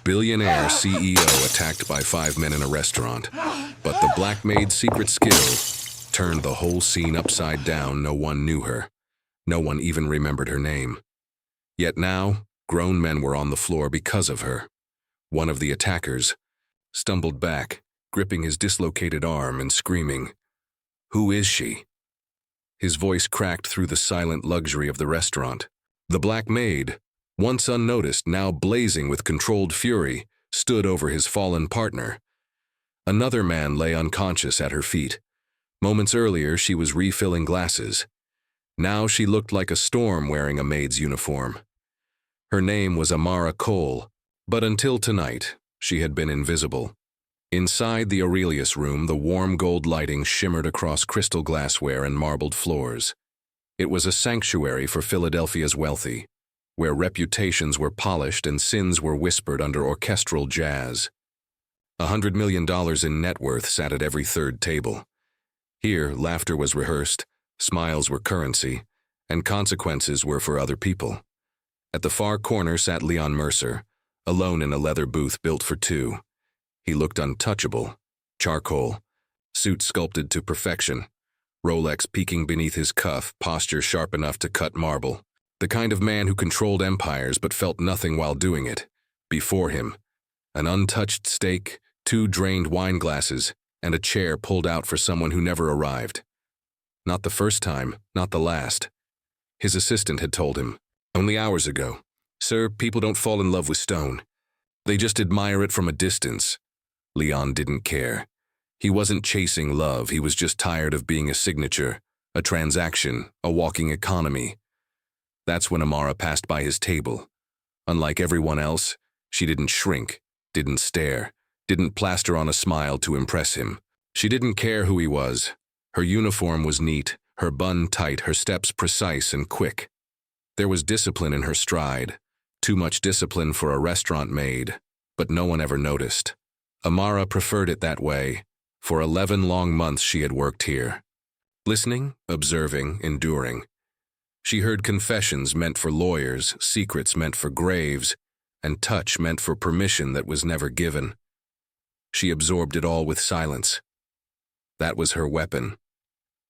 Billionaire CEO attacked by 5 men in a restaurant. But the Black Maid's secret skill turned the whole scene upside down. No one knew her. No one even remembered her name. Yet now, grown men were on the floor because of her. One of the attackers stumbled back, gripping his dislocated arm and screaming, "Who is she?" His voice cracked through the silent luxury of the restaurant. The Black Maid, once unnoticed, now blazing with controlled fury, stood over his fallen partner. Another man lay unconscious at her feet. Moments earlier, she was refilling glasses. Now she looked like a storm wearing a maid's uniform. Her name was Amara Cole, but until tonight, she had been invisible. Inside the Aurelius room, the warm gold lighting shimmered across crystal glassware and marbled floors. It was a sanctuary for Philadelphia's wealthy, where reputations were polished and sins were whispered under orchestral jazz. $100 million in net worth sat at every third table. Here, laughter was rehearsed, smiles were currency, and consequences were for other people. At the far corner sat Leon Mercer, alone in a leather booth built for two. He looked untouchable, charcoal, suit sculpted to perfection, Rolex peeking beneath his cuff, posture sharp enough to cut marble. The kind of man who controlled empires but felt nothing while doing it. Before him, an untouched steak, 2 drained wine glasses, and a chair pulled out for someone who never arrived. Not the first time, not the last. His assistant had told him, only hours ago, "Sir, people don't fall in love with stone. They just admire it from a distance." Leon didn't care. He wasn't chasing love, he was just tired of being a signature, a transaction, a walking economy. That's when Amara passed by his table. Unlike everyone else, she didn't shrink, didn't stare, didn't plaster on a smile to impress him. She didn't care who he was. Her uniform was neat, her bun tight, her steps precise and quick. There was discipline in her stride, too much discipline for a restaurant maid, but no one ever noticed. Amara preferred it that way. For 11 long months she had worked here. Listening, observing, enduring. She heard confessions meant for lawyers, secrets meant for graves, and touch meant for permission that was never given. She absorbed it all with silence. That was her weapon.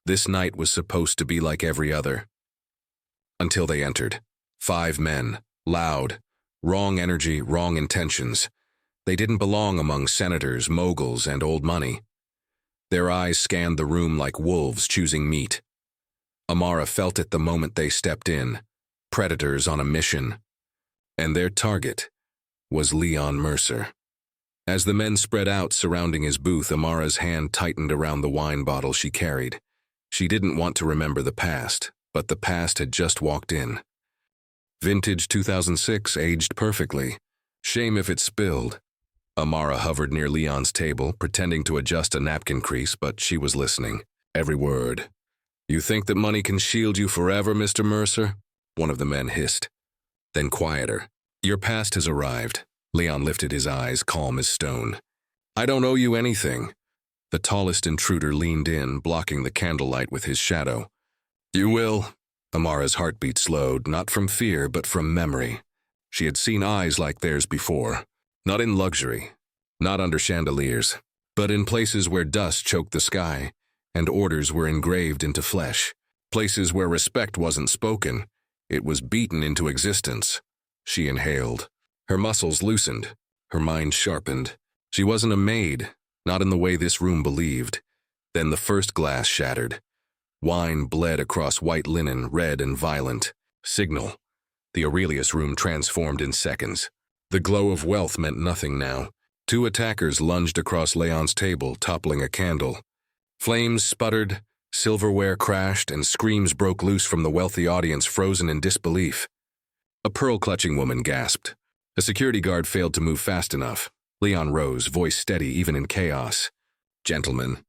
This night was supposed to be like every other. Until they entered. 5 men, loud, wrong energy, wrong intentions. They didn't belong among senators, moguls, and old money. Their eyes scanned the room like wolves choosing meat. Amara felt it the moment they stepped in, predators on a mission. And their target was Leon Mercer. As the men spread out surrounding his booth, Amara's hand tightened around the wine bottle she carried. She didn't want to remember the past, but the past had just walked in. Vintage 2006, aged perfectly. Shame if it spilled. Amara hovered near Leon's table, pretending to adjust a napkin crease, but she was listening. Every word. "You think that money can shield you forever, Mr. Mercer?" one of the men hissed. Then quieter. "Your past has arrived." Leon lifted his eyes, calm as stone. "I don't owe you anything." The tallest intruder leaned in, blocking the candlelight with his shadow. "You will." Amara's heartbeat slowed, not from fear, but from memory. She had seen eyes like theirs before. Not in luxury, not under chandeliers, but in places where dust choked the sky, and orders were engraved into flesh. Places where respect wasn't spoken, it was beaten into existence. She inhaled. Her muscles loosened, her mind sharpened. She wasn't a maid, not in the way this room believed. Then the first glass shattered. Wine bled across white linen, red and violent. Signal. The Aurelius room transformed in seconds. The glow of wealth meant nothing now. 2 attackers lunged across Leon's table, toppling a candle. Flames sputtered, silverware crashed, and screams broke loose from the wealthy audience, frozen in disbelief. A pearl-clutching woman gasped. A security guard failed to move fast enough. Leon rose, voice steady even in chaos. "Gentlemen,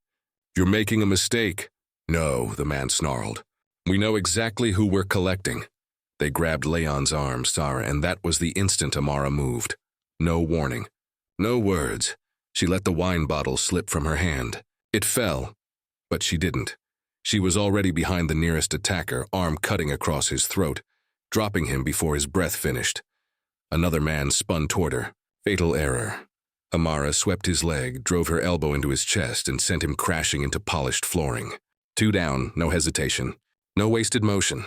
you're making a mistake." "No," the man snarled. "We know exactly who we're collecting." They grabbed Leon's arm, Sarah, and that was the instant Amara moved. No warning. No words. She let the wine bottle slip from her hand. It fell, but she didn't. She was already behind the nearest attacker, arm cutting across his throat, dropping him before his breath finished. Another man spun toward her. Fatal error. Amara swept his leg, drove her elbow into his chest, and sent him crashing into polished flooring. 2 down, no hesitation. No wasted motion.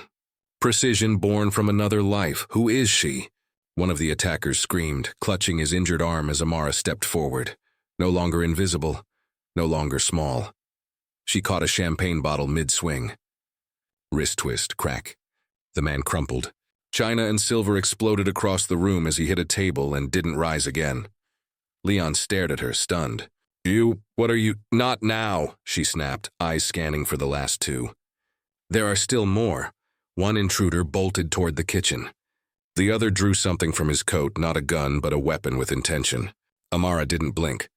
Precision born from another life. Who is she? One of the attackers screamed, clutching his injured arm as Amara stepped forward. No longer invisible, no longer small. She caught a champagne bottle mid-swing. Wrist twist, crack. The man crumpled. China and silver exploded across the room as he hit a table and didn't rise again. Leon stared at her, stunned. What are you? Not now, she snapped, eyes scanning for the last 2. There are still more. One intruder bolted toward the kitchen. The other drew something from his coat, not a gun, but a weapon with intention. Amara didn't blink.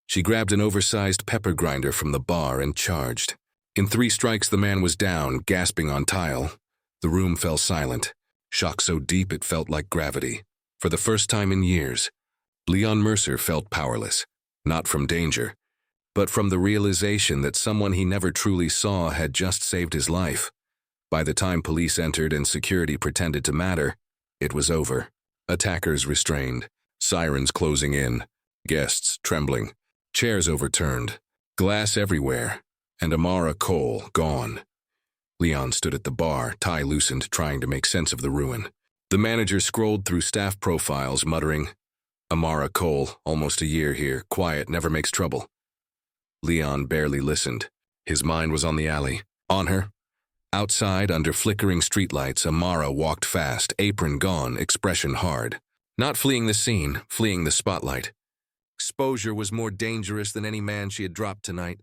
She grabbed an oversized pepper grinder from the bar and charged. In 3 strikes, the man was down, gasping on tile. The room fell silent. Shock so deep it felt like gravity. For the first time in years, Leon Mercer felt powerless. Not from danger, but from the realization that someone he never truly saw had just saved his life. By the time police entered and security pretended to matter, it was over. Attackers restrained, sirens closing in, guests trembling, chairs overturned, glass everywhere, and Amara Cole gone. Leon stood at the bar, tie loosened, trying to make sense of the ruin. The manager scrolled through staff profiles, muttering, Amara Cole, almost a year here, quiet, never makes trouble. Leon barely listened. His mind was on the alley, on her. Outside, under flickering streetlights, Amara walked fast, apron gone, expression hard. Not fleeing the scene, fleeing the spotlight. Exposure was more dangerous than any man she had dropped tonight.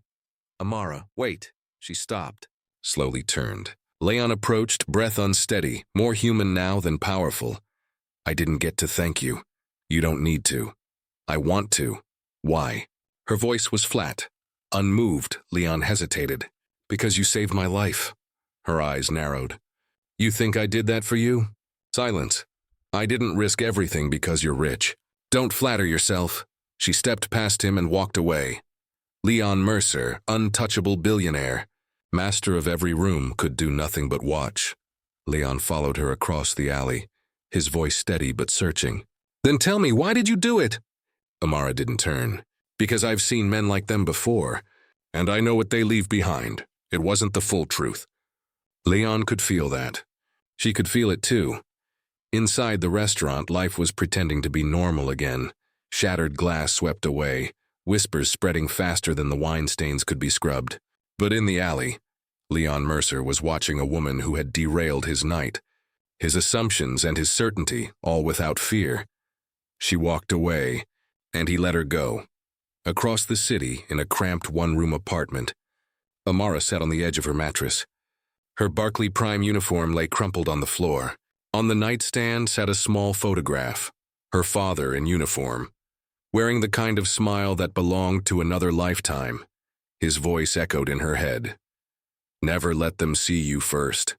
Amara, wait. She stopped, slowly turned. Leon approached, breath unsteady, more human now than powerful. I didn't get to thank you. You don't need to. I want to. Why? Her voice was flat. Unmoved, Leon hesitated. Because you saved my life. Her eyes narrowed. You think I did that for you? Silence. I didn't risk everything because you're rich. Don't flatter yourself. She stepped past him and walked away. Leon Mercer, untouchable billionaire, master of every room, could do nothing but watch. Leon followed her across the alley, his voice steady but searching. Then tell me, why did you do it? Amara didn't turn. Because I've seen men like them before, and I know what they leave behind. It wasn't the full truth. Leon could feel that. She could feel it too. Inside the restaurant, life was pretending to be normal again. Shattered glass swept away, whispers spreading faster than the wine stains could be scrubbed. But in the alley, Leon Mercer was watching a woman who had derailed his night, his assumptions and his certainty, all without fear. She walked away, and he let her go. Across the city, in a cramped one-room apartment, Amara sat on the edge of her mattress. Her Barclay Prime uniform lay crumpled on the floor. On the nightstand sat a small photograph, her father in uniform, wearing the kind of smile that belonged to another lifetime. His voice echoed in her head. Never let them see you first.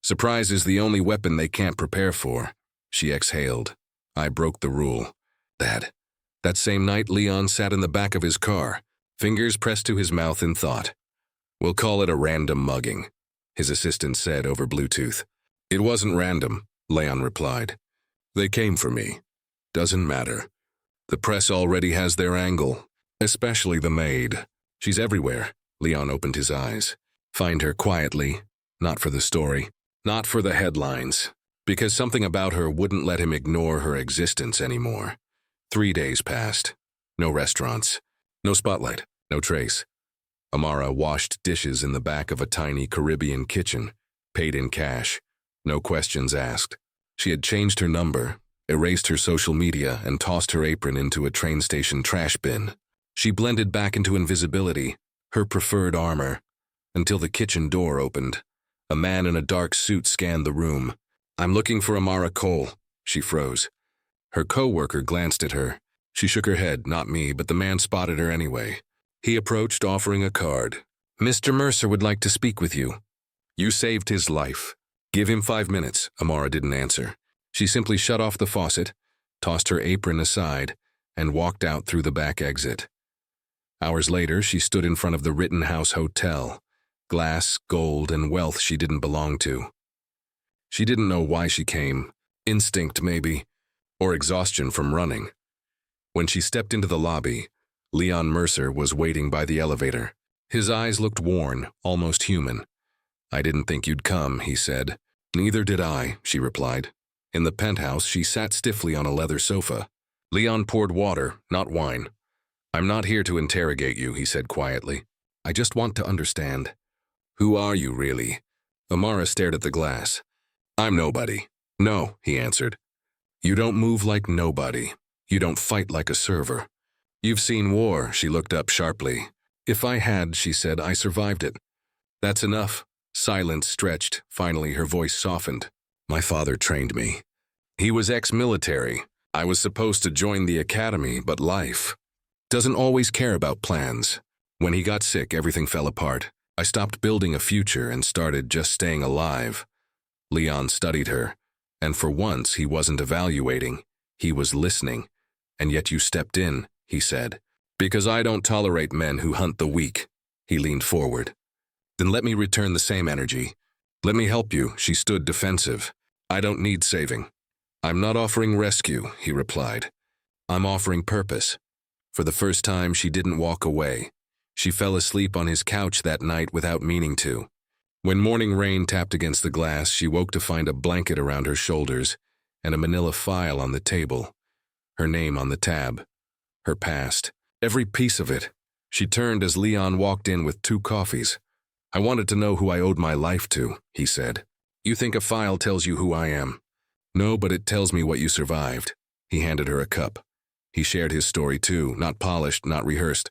Surprise is the only weapon they can't prepare for. She exhaled. I broke the rule. Dad. That same night, Leon sat in the back of his car, fingers pressed to his mouth in thought. We'll call it a random mugging, his assistant said over Bluetooth. It wasn't random, Leon replied. They came for me. Doesn't matter. The press already has their angle, especially the maid. She's everywhere. Leon opened his eyes. Find her quietly, not for the story, not for the headlines, because something about her wouldn't let him ignore her existence anymore. 3 days passed. No restaurants, no spotlight, no trace. Amara washed dishes in the back of a tiny Caribbean kitchen, paid in cash, no questions asked. She had changed her number, erased her social media, and tossed her apron into a train station trash bin. She blended back into invisibility, her preferred armor, until the kitchen door opened. A man in a dark suit scanned the room. I'm looking for Amara Cole. She froze. Her co-worker glanced at her. She shook her head, not me, but the man spotted her anyway. He approached, offering a card. Mr. Mercer would like to speak with you. You saved his life. Give him 5 minutes. Amara didn't answer. She simply shut off the faucet, tossed her apron aside, and walked out through the back exit. Hours later, she stood in front of the Rittenhouse Hotel. Glass, gold, and wealth she didn't belong to. She didn't know why she came. Instinct, maybe. Or exhaustion from running. When she stepped into the lobby, Leon Mercer was waiting by the elevator. His eyes looked worn, almost human. "I didn't think you'd come," he said. "Neither did I," she replied. In the penthouse, she sat stiffly on a leather sofa. Leon poured water, not wine. "I'm not here to interrogate you," he said quietly. "I just want to understand. Who are you, really?" Amara stared at the glass. "I'm nobody." "No," he answered. "You don't move like nobody. You don't fight like a server. You've seen war," she looked up sharply. "If I had," she said, "I survived it." "That's enough." Silence stretched. Finally, her voice softened. "My father trained me. He was ex-military. I was supposed to join the academy, but life doesn't always care about plans. When he got sick, everything fell apart. I stopped building a future and started just staying alive." Leon studied her, and for once he wasn't evaluating. He was listening. "And yet you stepped in," he said. "Because I don't tolerate men who hunt the weak." He leaned forward. "Then let me return the same energy. Let me help you." She stood defensive. "I don't need saving." "I'm not offering rescue," he replied. "I'm offering purpose." For the first time, she didn't walk away. She fell asleep on his couch that night without meaning to. When morning rain tapped against the glass, she woke to find a blanket around her shoulders and a manila file on the table. Her name on the tab. Her past. Every piece of it. She turned as Leon walked in with 2 coffees. "I wanted to know who I owed my life to," he said. "You think a file tells you who I am?" "No, but it tells me what you survived." He handed her a cup. He shared his story too, not polished, not rehearsed.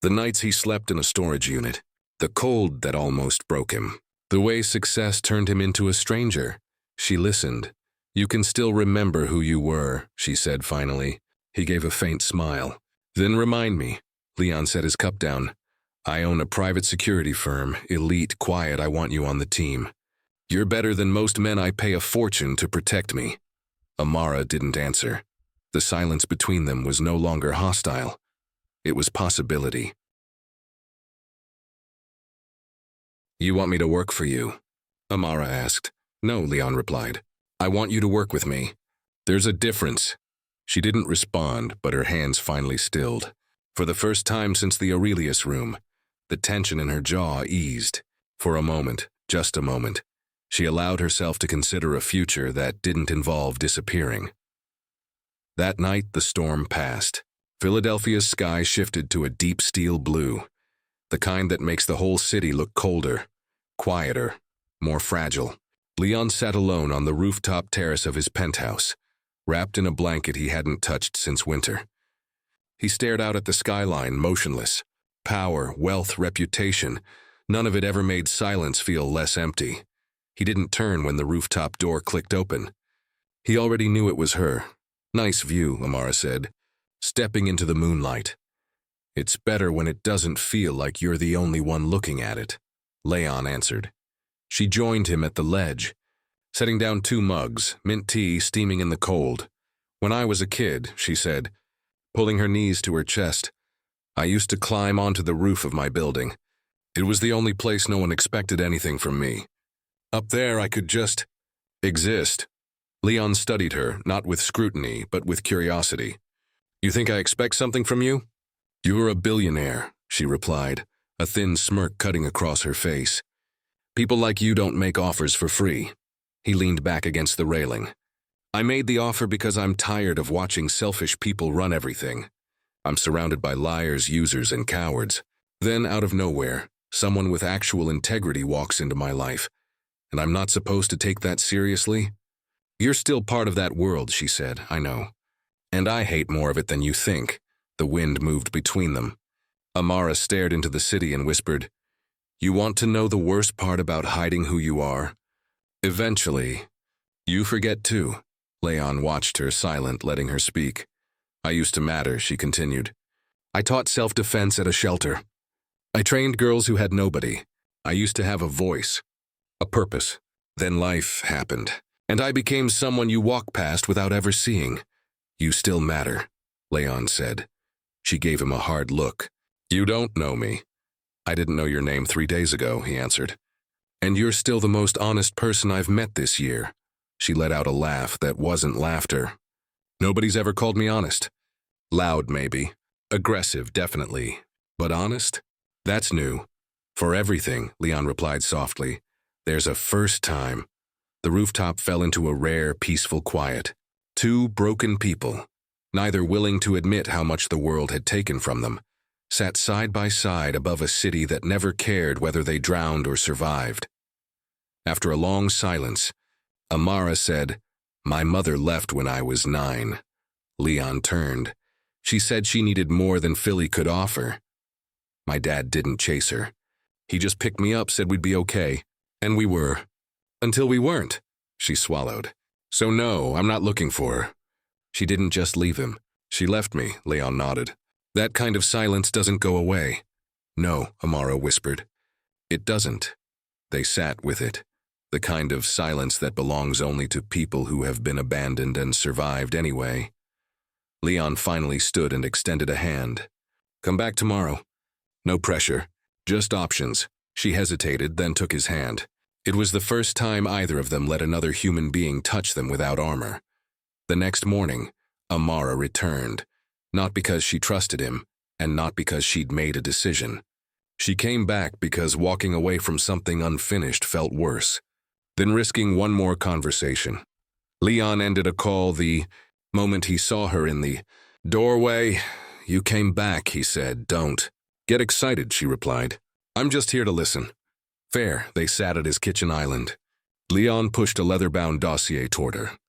The nights he slept in a storage unit. The cold that almost broke him. The way success turned him into a stranger. She listened. "You can still remember who you were," she said finally. He gave a faint smile. "Then remind me." Leon set his cup down. "I own a private security firm, elite, quiet. I want you on the team. You're better than most men. I pay a fortune to protect me." Amara didn't answer. The silence between them was no longer hostile. It was possibility. "You want me to work for you?" Amara asked. "No," Leon replied. "I want you to work with me. There's a difference." She didn't respond, but her hands finally stilled. For the first time since the Aurelius room, the tension in her jaw eased. For a moment, just a moment, she allowed herself to consider a future that didn't involve disappearing. That night, the storm passed. Philadelphia's sky shifted to a deep steel blue, the kind that makes the whole city look colder, quieter, more fragile. Leon sat alone on the rooftop terrace of his penthouse, wrapped in a blanket he hadn't touched since winter. He stared out at the skyline, motionless. Power, wealth, reputation, none of it ever made silence feel less empty. He didn't turn when the rooftop door clicked open. He already knew it was her. "Nice view," Amara said, stepping into the moonlight. "It's better when it doesn't feel like you're the only one looking at it," Leon answered. She joined him at the ledge, setting down 2 mugs, mint tea steaming in the cold. "When I was a kid," she said, pulling her knees to her chest, "I used to climb onto the roof of my building. It was the only place no one expected anything from me. Up there I could just exist." Leon studied her, not with scrutiny, but with curiosity. "You think I expect something from you?" "You're a billionaire," she replied, a thin smirk cutting across her face. "People like you don't make offers for free." He leaned back against the railing. "I made the offer because I'm tired of watching selfish people run everything. I'm surrounded by liars, users, and cowards. Then, out of nowhere, someone with actual integrity walks into my life, and I'm not supposed to take that seriously?" "You're still part of that world," she said, "I know. And I hate more of it than you think." The wind moved between them. Amara stared into the city and whispered, "You want to know the worst part about hiding who you are? Eventually, you forget too." Leon watched her, silent, letting her speak. "I used to matter," she continued. "I taught self-defense at a shelter. I trained girls who had nobody. I used to have a voice, a purpose. Then life happened, and I became someone you walk past without ever seeing. You still matter," Leon said. She gave him a hard look. "You don't know me." "I didn't know your name 3 days ago," he answered. "And you're still the most honest person I've met this year." She let out a laugh that wasn't laughter. "Nobody's ever called me honest." Loud, maybe. Aggressive, definitely. But honest? That's new. For everything, Leon replied softly. There's a first time. The rooftop fell into a rare, peaceful quiet. Two broken people, neither willing to admit how much the world had taken from them, sat side by side above a city that never cared whether they drowned or survived. After a long silence, Amara said, "My mother left when I was 9. Leon turned. She said she needed more than Philly could offer. My dad didn't chase her. He just picked me up, said we'd be okay. And we were. Until we weren't." She swallowed. "So no, I'm not looking for her." "She didn't just leave him. She left me," Leon nodded. "That kind of silence doesn't go away." "No," Amara whispered. "It doesn't." They sat with it. The kind of silence that belongs only to people who have been abandoned and survived anyway. Leon finally stood and extended a hand. "Come back tomorrow." "No pressure. Just options." She hesitated, then took his hand. It was the first time either of them let another human being touch them without armor. The next morning, Amara returned, not because she trusted him, and not because she'd made a decision. She came back because walking away from something unfinished felt worse than risking one more conversation. Leon ended a call the moment he saw her in the doorway. "You came back," he said. "Don't get excited," she replied. "I'm just here to listen." Fair. They sat at his kitchen island. Leon pushed a leather-bound dossier toward her.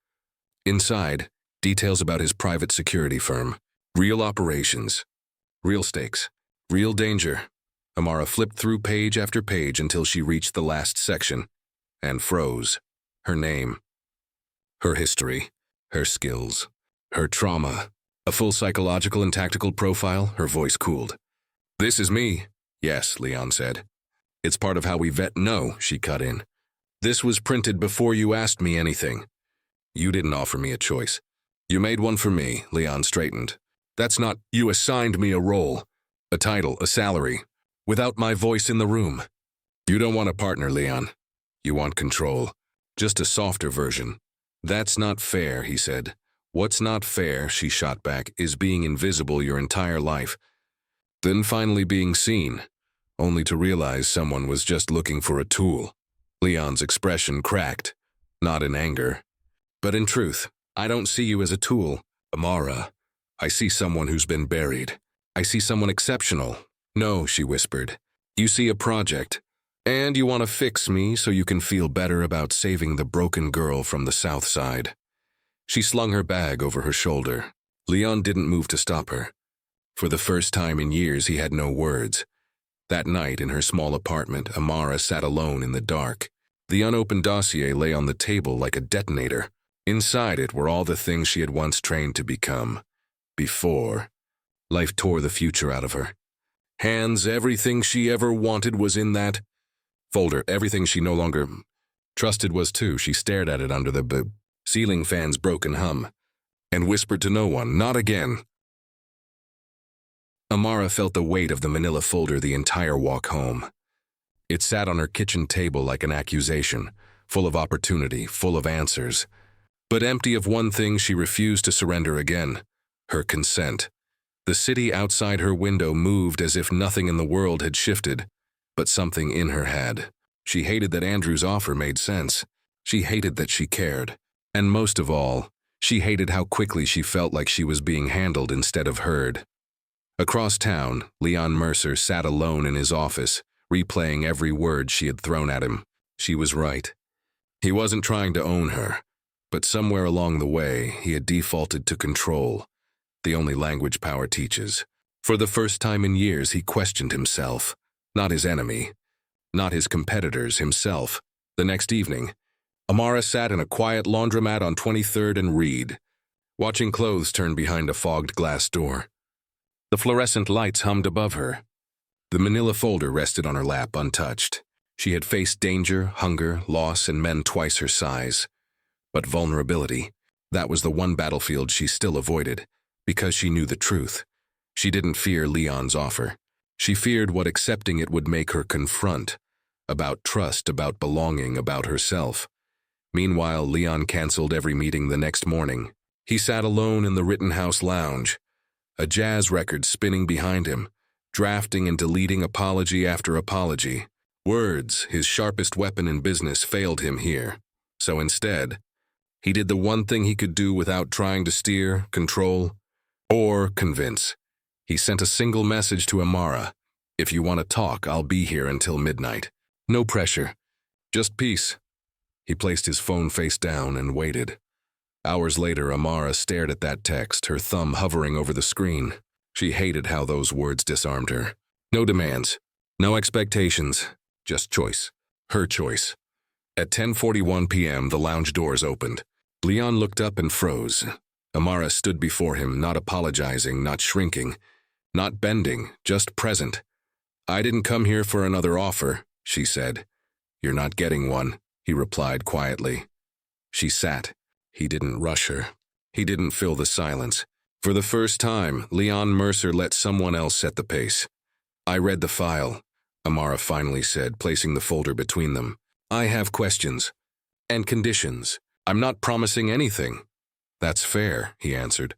Inside, details about his private security firm. Real operations. Real stakes. Real danger. Amara flipped through page after page until she reached the last section and froze. Her name. Her history. Her skills. Her trauma. A full psychological and tactical profile. Her voice cooled. "This is me." "Yes," Leon said. "It's part of how we vet." "No," she cut in. "This was printed before you asked me anything. You didn't offer me a choice. You made one for me," Leon straightened. "That's not, you assigned me a role, a title, a salary, without my voice in the room. You don't want a partner, Leon. You want control. Just a softer version." "That's not fair," he said. "What's not fair," she shot back, "is being invisible your entire life. Then finally being seen, only to realize someone was just looking for a tool." Leon's expression cracked, not in anger, but in truth. "I don't see you as a tool, Amara. I see someone who's been buried. I see someone exceptional." "No," she whispered. "You see a project, and you want to fix me so you can feel better about saving the broken girl from the South Side." She slung her bag over her shoulder. Leon didn't move to stop her. For the first time in years, he had no words. That night, in her small apartment, Amara sat alone in the dark. The unopened dossier lay on the table like a detonator. Inside it were all the things she had once trained to become. Before, life tore the future out of her. Hands, everything she ever wanted was in that folder. Everything she no longer trusted was too. She stared at it under the ceiling fan's broken hum, and whispered to no one, "Not again." Amara felt the weight of the manila folder the entire walk home. It sat on her kitchen table like an accusation, full of opportunity, full of answers, but empty of one thing she refused to surrender again: her consent. The city outside her window moved as if nothing in the world had shifted, but something in her had. She hated that Andrew's offer made sense. She hated that she cared. And most of all, she hated how quickly she felt like she was being handled instead of heard. Across town, Leon Mercer sat alone in his office, replaying every word she had thrown at him. She was right. He wasn't trying to own her, but somewhere along the way, he had defaulted to control, the only language power teaches. For the first time in years, he questioned himself, not his enemy, not his competitors, himself. The next evening, Amara sat in a quiet laundromat on 23rd and Reed, watching clothes turn behind a fogged glass door. The fluorescent lights hummed above her. The manila folder rested on her lap untouched. She had faced danger, hunger, loss, and men twice her size. But vulnerability, that was the one battlefield she still avoided, because she knew the truth. She didn't fear Leon's offer. She feared what accepting it would make her confront, about trust, about belonging, about herself. Meanwhile, Leon canceled every meeting the next morning. He sat alone in the Rittenhouse lounge, a jazz record spinning behind him, drafting and deleting apology after apology. Words, his sharpest weapon in business, failed him here. So instead, he did the one thing he could do without trying to steer, control, or convince. He sent a single message to Amara. If you want to talk, I'll be here until midnight. No pressure. Just peace. He placed his phone face down and waited. Hours later, Amara stared at that text, her thumb hovering over the screen. She hated how those words disarmed her. No demands, no expectations, just choice. Her choice. At 10:41 p.m., the lounge doors opened. Leon looked up and froze. Amara stood before him, not apologizing, not shrinking, not bending, just present. I didn't come here for another offer, she said. You're not getting one, he replied quietly. She sat. He didn't rush her. He didn't fill the silence. For the first time, Leon Mercer let someone else set the pace. I read the file, Amara finally said, placing the folder between them. I have questions. And conditions. I'm not promising anything. That's fair, he answered.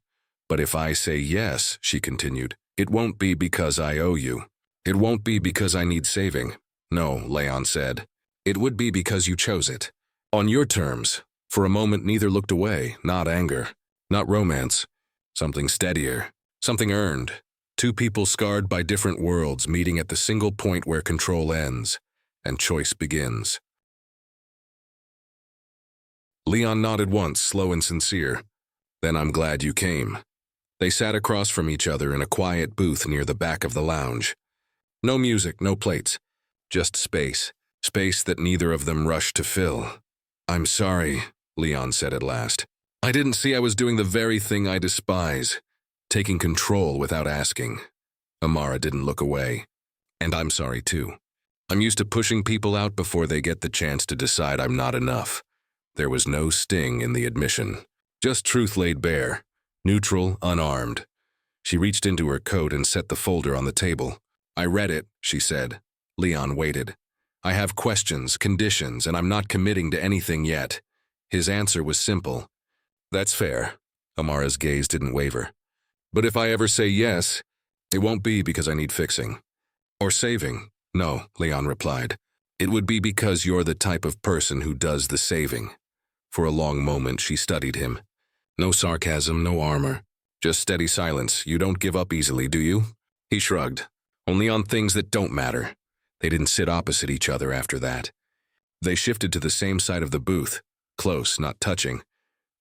But if I say yes, she continued, it won't be because I owe you. It won't be because I need saving. No, Leon said. It would be because you chose it. On your terms. For a moment, neither looked away, not anger, not romance. Something steadier, something earned. Two people scarred by different worlds meeting at the single point where control ends and choice begins. Leon nodded once, slow and sincere. Then I'm glad you came. They sat across from each other in a quiet booth near the back of the lounge. No music, no plates, just space. Space that neither of them rushed to fill. I'm sorry, Leon said at last. I didn't see I was doing the very thing I despise, taking control without asking. Amara didn't look away. And I'm sorry too. I'm used to pushing people out before they get the chance to decide I'm not enough. There was no sting in the admission. Just truth laid bare, neutral, unarmed. She reached into her coat and set the folder on the table. I read it, she said. Leon waited. I have questions, conditions, and I'm not committing to anything yet. His answer was simple. That's fair. Amara's gaze didn't waver. But if I ever say yes, it won't be because I need fixing. Or saving. No, Leon replied. It would be because you're the type of person who does the saving. For a long moment, she studied him. No sarcasm, no armor. Just steady silence. You don't give up easily, do you? He shrugged. Only on things that don't matter. They didn't sit opposite each other after that. They shifted to the same side of the booth, close, not touching.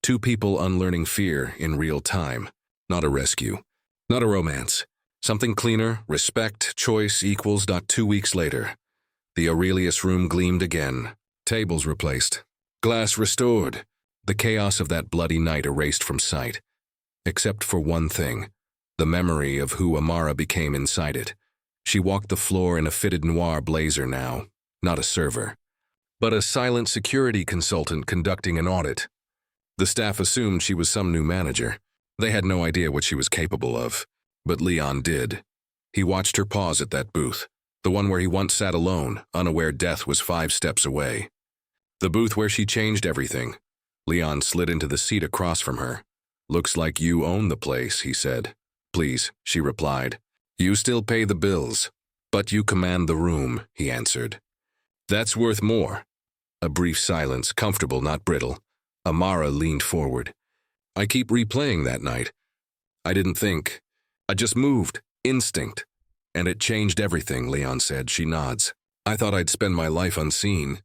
Two people unlearning fear in real time. Not a rescue. Not a romance. Something cleaner, respect, choice equals. 2 weeks later. The Aurelius room gleamed again. Tables replaced. Glass restored. The chaos of that bloody night erased from sight. Except for one thing. The memory of who Amara became inside it. She walked the floor in a fitted noir blazer now, not a server, but a silent security consultant conducting an audit. The staff assumed she was some new manager. They had no idea what she was capable of, but Leon did. He watched her pause at that booth, the one where he once sat alone, unaware death was 5 steps away. The booth where she changed everything. Leon slid into the seat across from her. Looks like you own the place, he said. Please, she replied. You still pay the bills, but you command the room, he answered. That's worth more. A brief silence, comfortable, not brittle. Amara leaned forward. I keep replaying that night. I didn't think. I just moved. Instinct. And it changed everything, Leon said. She nods. I thought I'd spend my life unseen.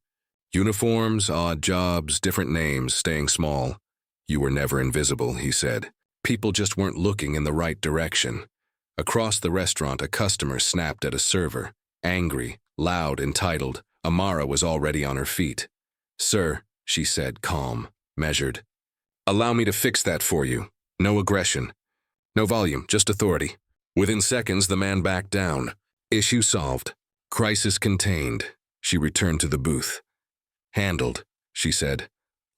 Uniforms, odd jobs, different names, staying small. You were never invisible, he said. People just weren't looking in the right direction. Across the restaurant, a customer snapped at a server. Angry, loud, entitled, Amara was already on her feet. Sir, she said, calm, measured. Allow me to fix that for you. No aggression. No volume, just authority. Within seconds, the man backed down. Issue solved. Crisis contained. She returned to the booth. Handled, she said.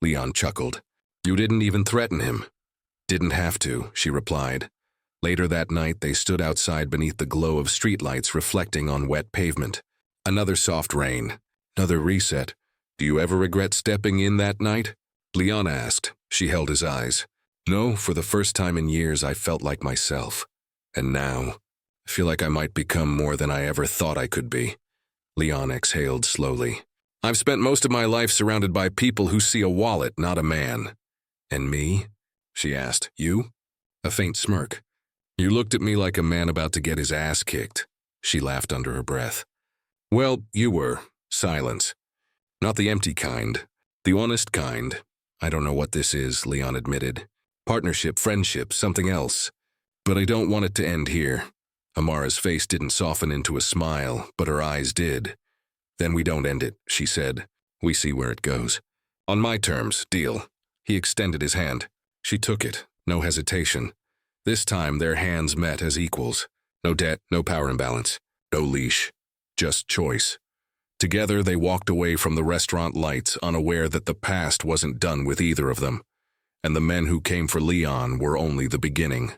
Leon chuckled. You didn't even threaten him. Didn't have to, she replied. Later that night, they stood outside beneath the glow of streetlights reflecting on wet pavement. Another soft rain. Another reset. Do you ever regret stepping in that night? Leon asked. She held his eyes. No, for the first time in years, I felt like myself. And now, I feel like I might become more than I ever thought I could be. Leon exhaled slowly. I've spent most of my life surrounded by people who see a wallet, not a man. And me? She asked. You? A faint smirk. You looked at me like a man about to get his ass kicked. She laughed under her breath. Well, you were. Silence. Not the empty kind. The honest kind. I don't know what this is, Leon admitted. Partnership, friendship, something else. But I don't want it to end here. Amara's face didn't soften into a smile, but her eyes did. Then we don't end it, she said. We see where it goes. On my terms, deal. He extended his hand. She took it, no hesitation. This time their hands met as equals. No debt, no power imbalance, no leash, just choice. Together they walked away from the restaurant lights, unaware that the past wasn't done with either of them. And the men who came for Leon were only the beginning.